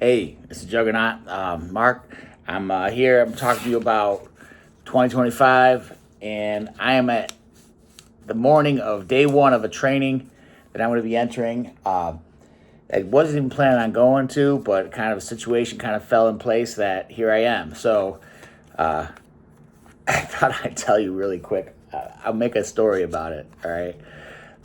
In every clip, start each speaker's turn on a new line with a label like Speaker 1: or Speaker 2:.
Speaker 1: Hey, it's Juggernaut. Mark, I'm here. I'm talking to you about 2025, and I am at the morning of day one of a training that I'm going to be entering. I wasn't even planning on going to, but kind of a situation kind of fell in place that here I am. So I thought I'd tell you really quick. I'll make a story about it, all right?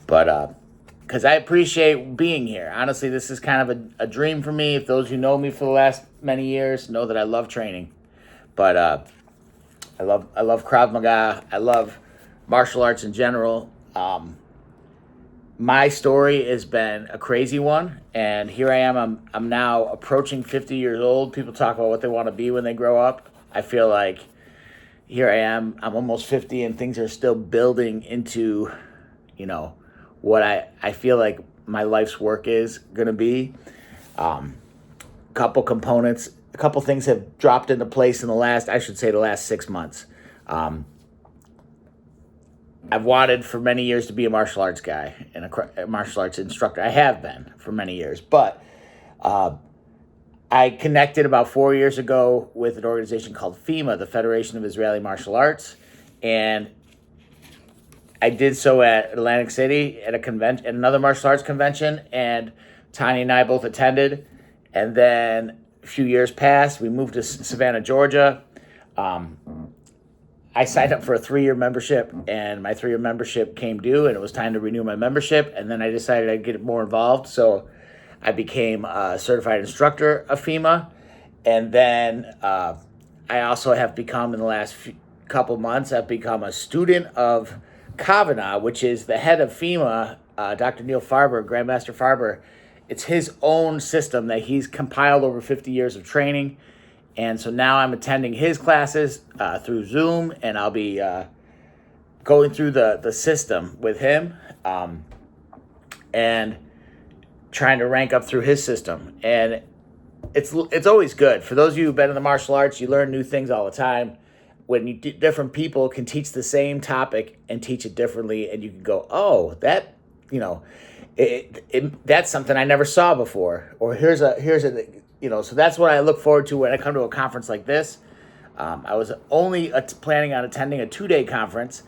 Speaker 1: But because I appreciate being here. Honestly, this is kind of a dream for me. If those who know me for the last many years know that I love training, but I love Krav Maga. I love martial arts in general. My story has been a crazy one, and here I am. I'm now approaching 50 years old. People talk about what they want to be when they grow up. I feel like here I am. I'm almost 50, and things are still building into, you know, what I feel like my life's work is going to be. Couple components, a couple things have dropped into place in the last 6 months. Um, I've wanted for many years to be a martial arts guy and a martial arts instructor. I have been for many years, but uh, I connected about 4 years ago with an organization called FEMA, the Federation of Israeli Martial Arts, and I did so at Atlantic City at a convention, at another martial arts convention, and Tanya and I both attended. And then a few years passed. We moved to Savannah, Georgia. Um, I signed up for a 3-year membership, and my 3-year membership came due, and it was time to renew my membership. And then I decided I'd get more involved, so I became a certified instructor of FEMA. And then I also have become, in the last couple months, I've become a student of Kavanaugh, which is the head of FEMA, Dr. Neil Farber, Grandmaster Farber. It's his own system that he's compiled over 50 years of training. And so now I'm attending his classes through Zoom, and I'll be going through the system with him and trying to rank up through his system. And it's always good. For those of you who've been in the martial arts, you learn new things all the time. When different people can teach the same topic and teach it differently, and you can go, oh, that, you know, that's something I never saw before, or here's a so that's what I look forward to when I come to a conference like this. I was only planning on attending a 2-day conference,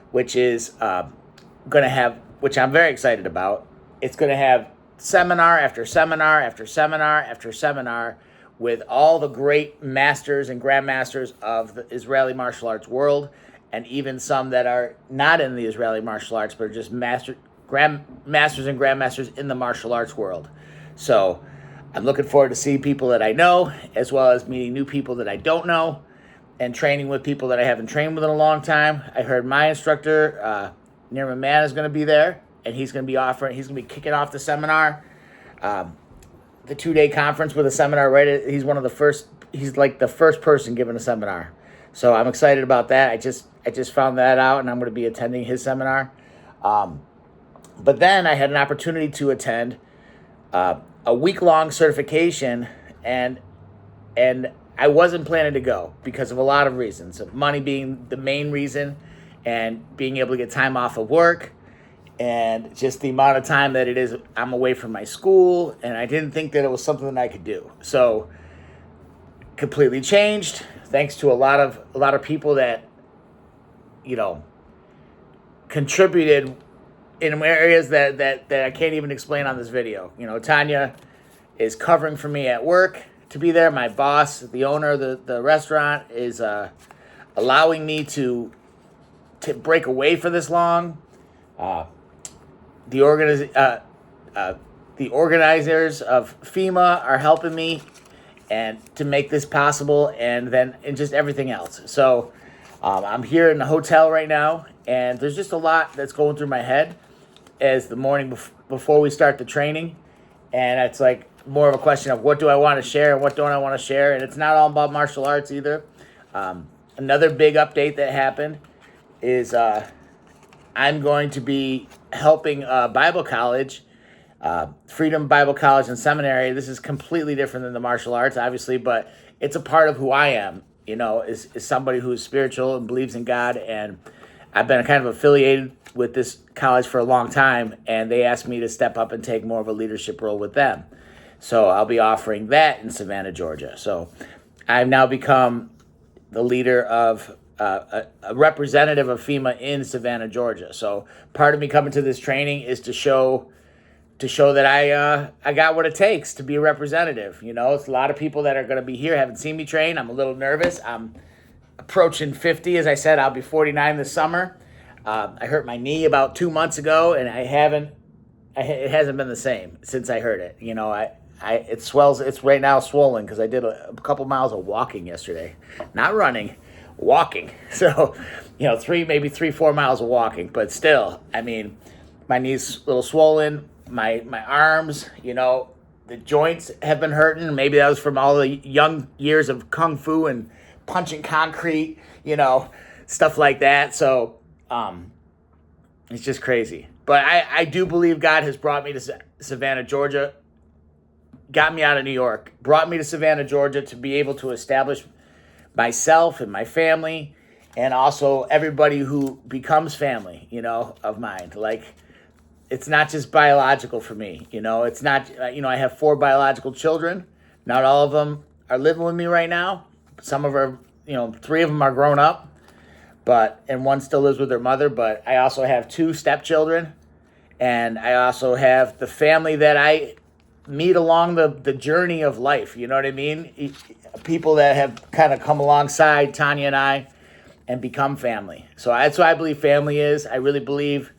Speaker 1: which is going to have, which I'm very excited about. It's going to have seminar after seminar after seminar after seminar with all the great masters and grandmasters of the Israeli martial arts world, and even some that are not in the Israeli martial arts, but are just masters and grandmasters in the martial arts world. So I'm looking forward to seeing people that I know, as well as meeting new people that I don't know, and training with people that I haven't trained with in a long time. I heard my instructor, Nirman Man, is going to be there, and he's going to be kicking off the seminar. The 2-day conference with a seminar, right? He's like the first person giving a seminar. So I'm excited about that. I just found that out, and I'm going to be attending his seminar. But then I had an opportunity to attend a week-long certification, and I wasn't planning to go because of a lot of reasons. Money being the main reason, and being able to get time off of work, and just the amount of time that it is I'm away from my school, and I didn't think that it was something that I could do. So completely changed, thanks to a lot of people that, contributed in areas that I can't even explain on this video. Tanya is covering for me at work to be there. My boss, the owner of the restaurant, is allowing me to break away for this long. The organizers of FEMA are helping me and to make this possible, and just everything else. So I'm here in the hotel right now, and there's just a lot that's going through my head as the morning before we start the training, and it's like more of a question of what do I want to share and what don't I want to share, and it's not all about martial arts either. Another big update that happened is I'm going to be helping Bible College, Freedom Bible College and Seminary. This is completely different than the martial arts, obviously, but it's a part of who I am, is somebody who's spiritual and believes in God. And I've been kind of affiliated with this college for a long time, and they asked me to step up and take more of a leadership role with them. So I'll be offering that in Savannah, Georgia. So I've now become the leader of a representative of FEMA in Savannah, Georgia. So part of me coming to this training is to show that I got what it takes to be a representative. You know, it's a lot of people that are going to be here haven't seen me train. I'm a little nervous. I'm approaching 50. As I said, I'll be 49 this summer. I hurt my knee about 2 months ago, and it hasn't been the same since I hurt it. You know, it swells. It's right now swollen because I did a couple miles of walking yesterday, not running, walking. So, you know, 4 miles of walking, but still, I mean, my knee's a little swollen. My arms, you know, the joints have been hurting. Maybe that was from all the young years of kung fu and punching concrete, you know, stuff like that. So, it's just crazy. But I do believe God has brought me to Savannah, Georgia, got me out of New York, brought me to Savannah, Georgia to be able to establish myself and my family, and also everybody who becomes family, you know, of mine. Like, it's not just biological for me, you know. It's not, you know, I have 4 biological children. Not all of them are living with me right now. Some of them, you know, 3 of them are grown up, and one still lives with their mother. But I also have 2 stepchildren, and I also have the family that I meet along the journey of life. You know what I mean? People that have kind of come alongside Tanya and I and become family. So that's what I believe family is. I really believe.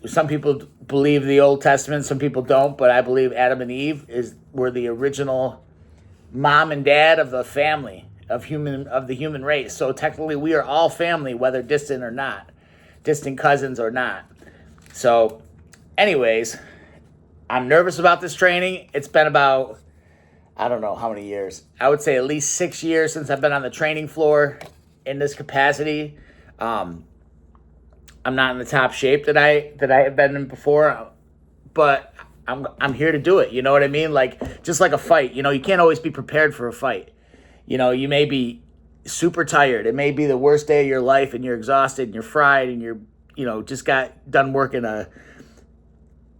Speaker 1: Some people believe the Old Testament, some people don't, but I believe Adam and Eve were the original mom and dad of the family of the human race. So technically we are all family, whether distant or not, distant cousins or not. So anyways, I'm nervous about this training. It's been about, I don't know how many years. I would say at least 6 years since I've been on the training floor in this capacity. I'm not in the top shape that I have been in before, but I'm here to do it. You know what I mean? Like, just like a fight, you know, you can't always be prepared for a fight. You know, you may be super tired. It may be the worst day of your life and you're exhausted and you're fried and you're, you know, just got done working a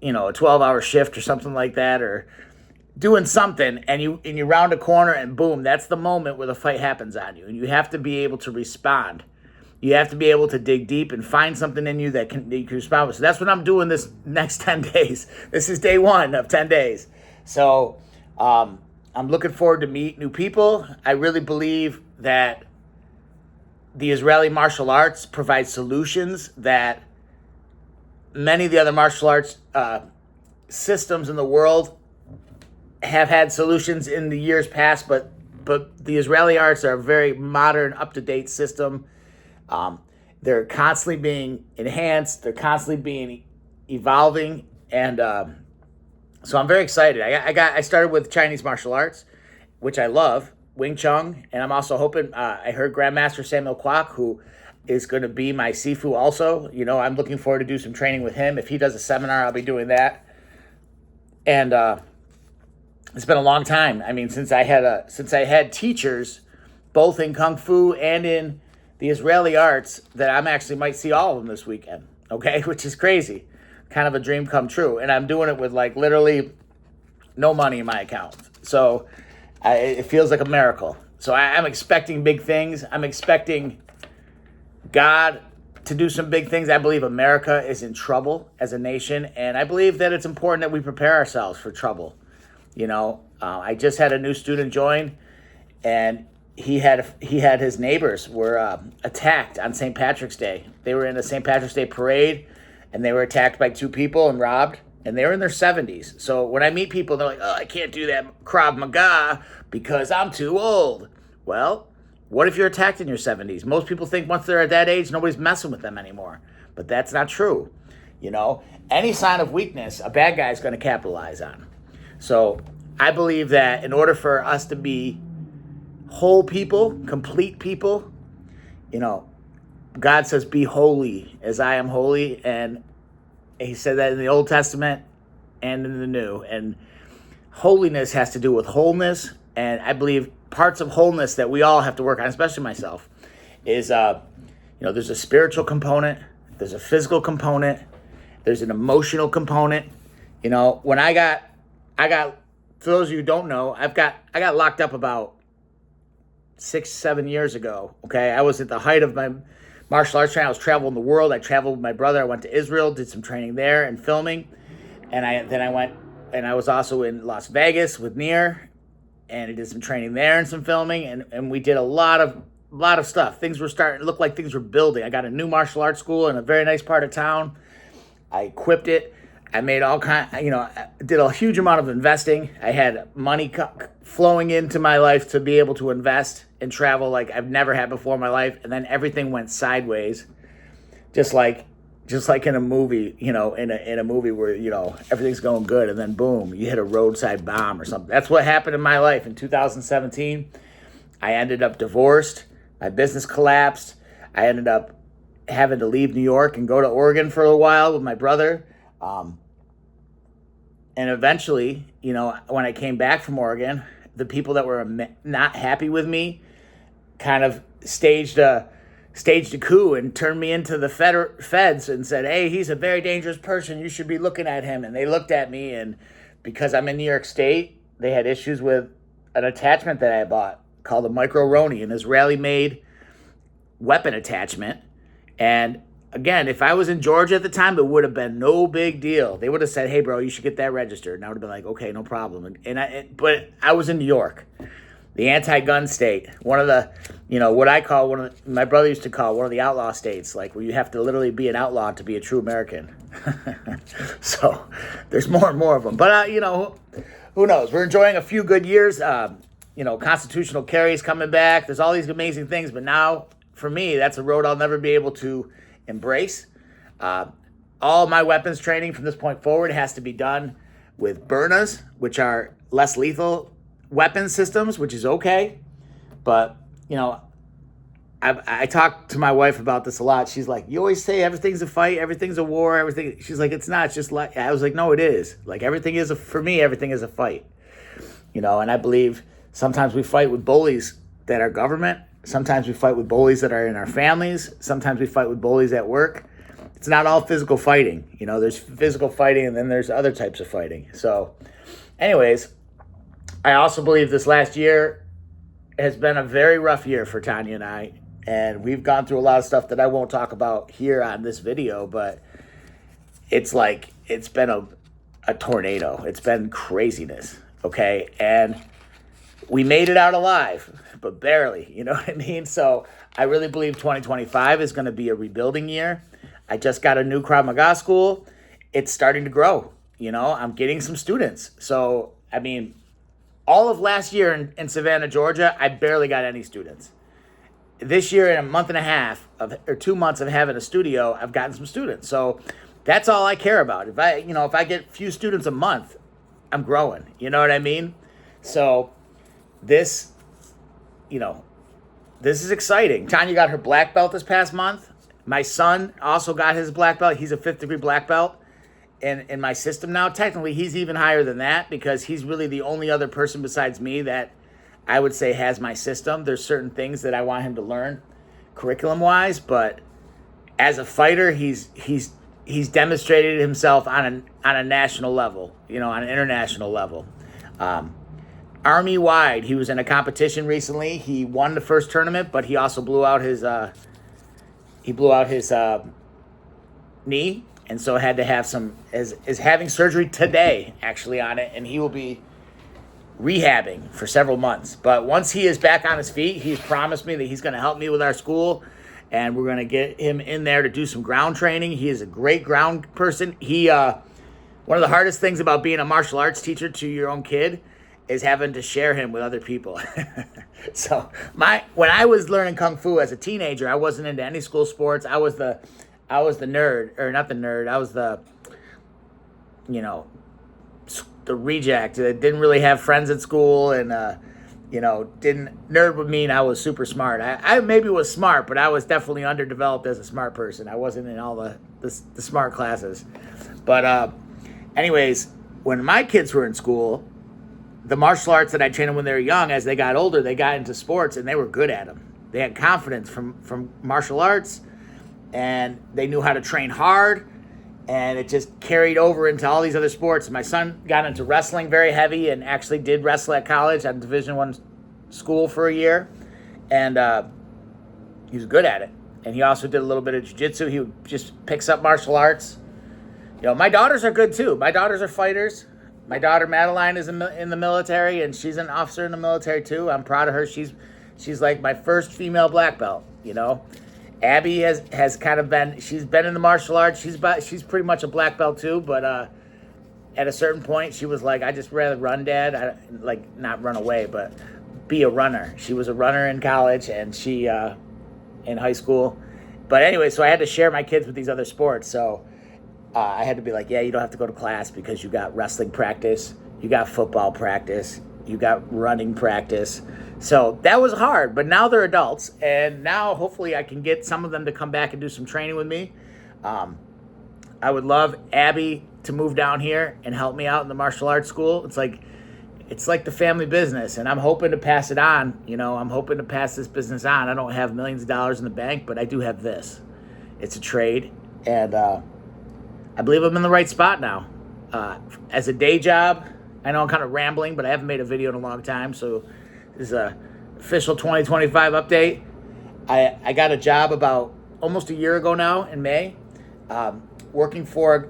Speaker 1: 12-hour shift or something like that, or doing something, and you round a corner and boom, that's the moment where the fight happens on you, and you have to be able to respond. You have to be able to dig deep and find something in you that you can respond with. So that's what I'm doing this next 10 days. This is day 1 of 10 days. So I'm looking forward to meet new people. I really believe that the Israeli martial arts provide solutions that many of the other martial arts systems in the world have had solutions in the years past, but the Israeli arts are a very modern, up-to-date system. They're constantly being enhanced. They're constantly being evolving. And so I'm very excited. I started with Chinese martial arts, which I love, Wing Chun. And I'm also hoping, I heard Grandmaster Samuel Kwok, who is going to be my Sifu also. You know, I'm looking forward to do some training with him. If he does a seminar, I'll be doing that. And it's been a long time. I mean, since I had teachers, both in Kung Fu and in the Israeli arts, that I'm actually might see all of them this weekend, okay? Which is crazy. Kind of a dream come true. And I'm doing it with, like, literally no money in my account. So it feels like a miracle. So I'm expecting big things. I'm expecting God to do some big things. I believe America is in trouble as a nation, and I believe that it's important that we prepare ourselves for trouble. You know, I just had a new student join, and he had his neighbors were attacked on St. Patrick's Day. They were in a St. Patrick's Day parade, and they were attacked by 2 people and robbed, and they were in their 70s. So when I meet people, they're like, oh, I can't do that Krav Maga because I'm too old. Well, what if you're attacked in your 70s? Most people think once they're at that age, nobody's messing with them anymore. But that's not true. You know, any sign of weakness, a bad guy is going to capitalize on. So I believe that in order for us to be whole people, complete people, you know, God says, be holy as I am holy. And he said that in the Old Testament and in the New. And holiness has to do with wholeness. And I believe parts of wholeness that we all have to work on, especially myself, is, there's a spiritual component, there's a physical component, there's an emotional component. You know, when I got for those of you who don't know, I got locked up about 6-7 years ago. Okay, I was at the height of my martial arts training. I was traveling the world. I traveled with my brother. I went to Israel, did some training there and filming, and I went and I was also in Las Vegas with Nir, and I did some training there and some filming, and we did a lot of stuff. Things were starting to look like things were building. I got a new martial arts school in a very nice part of town. I equipped it. I made all kind, I did a huge amount of investing. I had money flowing into my life to be able to invest and travel like I've never had before in my life. And then everything went sideways, just like in a movie, in a movie where, everything's going good. And then boom, you hit a roadside bomb or something. That's what happened in my life in 2017. I ended up divorced. My business collapsed. I ended up having to leave New York and go to Oregon for a while with my brother. And eventually, when I came back from Oregon, the people that were not happy with me kind of staged a coup and turned me into the feds and said, hey, he's a very dangerous person. You should be looking at him. And they looked at me, and because I'm in New York State, they had issues with an attachment that I bought called a Micro-Roni, an Israeli-made weapon attachment. And again, if I was in Georgia at the time, it would have been no big deal. They would have said, hey, bro, you should get that registered. And I would have been like, okay, no problem. But I was in New York, the anti-gun state, one of the, what I call my brother used to call one of the outlaw states, like where you have to literally be an outlaw to be a true American. So there's more and more of them. But, who knows? We're enjoying a few good years. Constitutional carry's coming back. There's all these amazing things. But now, for me, that's a road I'll never be able to embrace. All my weapons training from this point forward has to be done with Byrnas, which are less lethal weapon systems, which is okay. But, I talk to my wife about this a lot. She's like, you always say everything's a fight, everything's a war, everything. She's like, it's not. It's just like, I was like, no, it is. Like, everything is, for me, everything is a fight. And I believe sometimes we fight with bullies that are government. Sometimes we fight with bullies that are in our families. Sometimes we fight with bullies at work. It's not all physical fighting. There's physical fighting, and then there's other types of fighting. So, anyways, I also believe this last year has been a very rough year for Tanya and I. And we've gone through a lot of stuff that I won't talk about here on this video, but it's been a tornado. It's been craziness, okay? And we made it out alive, but barely, you know what I mean? So I really believe 2025 is going to be a rebuilding year. I just got a new Krav Maga school. It's starting to grow. I'm getting some students. So, all of last year in Savannah, Georgia, I barely got any students. This year, in a month and a half or 2 months of having a studio, I've gotten some students. So that's all I care about. If I get a few students a month, I'm growing. You know what I mean? So this is exciting. Tanya got her black belt this past month. My son also got his black belt. He's a 5th degree black belt in my system now. Technically, he's even higher than that because he's really the only other person besides me that I would say has my system. There's certain things that I want him to learn curriculum-wise, but as a fighter, he's demonstrated himself on a national level, on an international level. Army-wide, he was in a competition recently. He won the first tournament, but he also blew out his knee, and so had to have is having surgery today actually on it, and he will be rehabbing for several months. But once he is back on his feet, he's promised me that he's going to help me with our school, and we're going to get him in there to do some ground training. He is a great ground person. One of the hardest things about being a martial arts teacher to your own kid is having to share him with other people. So when I was learning Kung Fu as a teenager, I wasn't into any school sports. I was the nerd, or not the nerd. I was the reject that didn't really have friends at school, and nerd would mean I was super smart. I maybe was smart, but I was definitely underdeveloped as a smart person. I wasn't in all the smart classes. But anyways, when my kids were in school, the martial arts that I trained them when they were young, as they got older, they got into sports and they were good at them. They had confidence from martial arts, and they knew how to train hard. and it just carried over into all these other sports. My son got into wrestling very heavy and actually did wrestle at college at Division I school for a year, and he was good at it. And he also did a little bit of jiu-jitsu. He just picks up martial arts. My daughters are good too. My daughters are fighters. My daughter Madeline is in the military, and she's an officer in the military too. I'm proud of her. She's like my first female black belt. Abby has kind of been. She's been in the martial arts. She's pretty much a black belt too. But at a certain point, she was like, "I just rather run, Dad. Not run away, but be a runner." She was a runner in college, and she in high school. But anyway, so I had to share my kids with these other sports. So I had to be like, "Yeah, you don't have to go to class because you got wrestling practice, you got football practice, you got running practice." So that was hard, but now they're adults, and now hopefully I can get some of them to come back and do some training with me. I would love Abby to move down here and help me out in the martial arts school. It's like the family business, and I'm hoping to pass it on. I'm hoping to pass this business on. I don't have millions of dollars in the bank, but I do have this. It's a trade, and I believe I'm in the right spot now. As a day job, I know I'm kind of rambling, but I haven't made a video in a long time, so this is a official 2025 update. I got a job about almost a year ago now in May, working for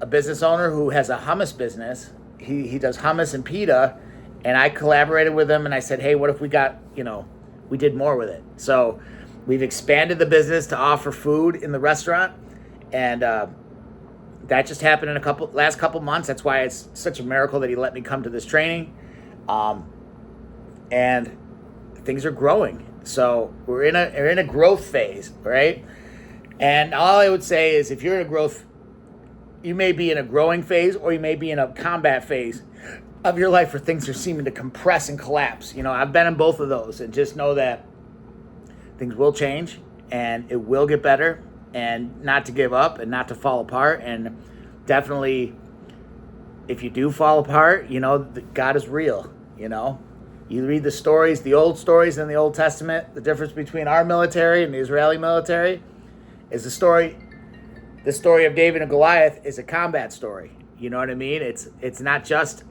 Speaker 1: a business owner who has a hummus business. He does hummus and pita, and I collaborated with him, and I said, hey, what if we did more with it? So we've expanded the business to offer food in the restaurant, and that just happened in last couple months. That's why it's such a miracle that he let me come to this training. And things are growing. So we're in a growth phase, right? And all I would say is if you're in a growth, you may be in a growing phase, or you may be in a combat phase of your life where things are seeming to compress and collapse. I've been in both of those, and just know that things will change and it will get better, and not to give up and not to fall apart. And definitely, if you do fall apart, God is real. You read the stories, the old stories in the Old Testament. The difference between our military and the Israeli military is the story of David and Goliath is a combat story. You know what I mean? It's not just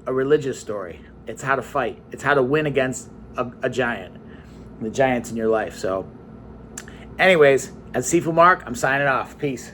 Speaker 1: a religious story. It's how to fight. It's how to win against a giant, the giants in your life. So anyways, as Sifu Mark, I'm signing off. Peace.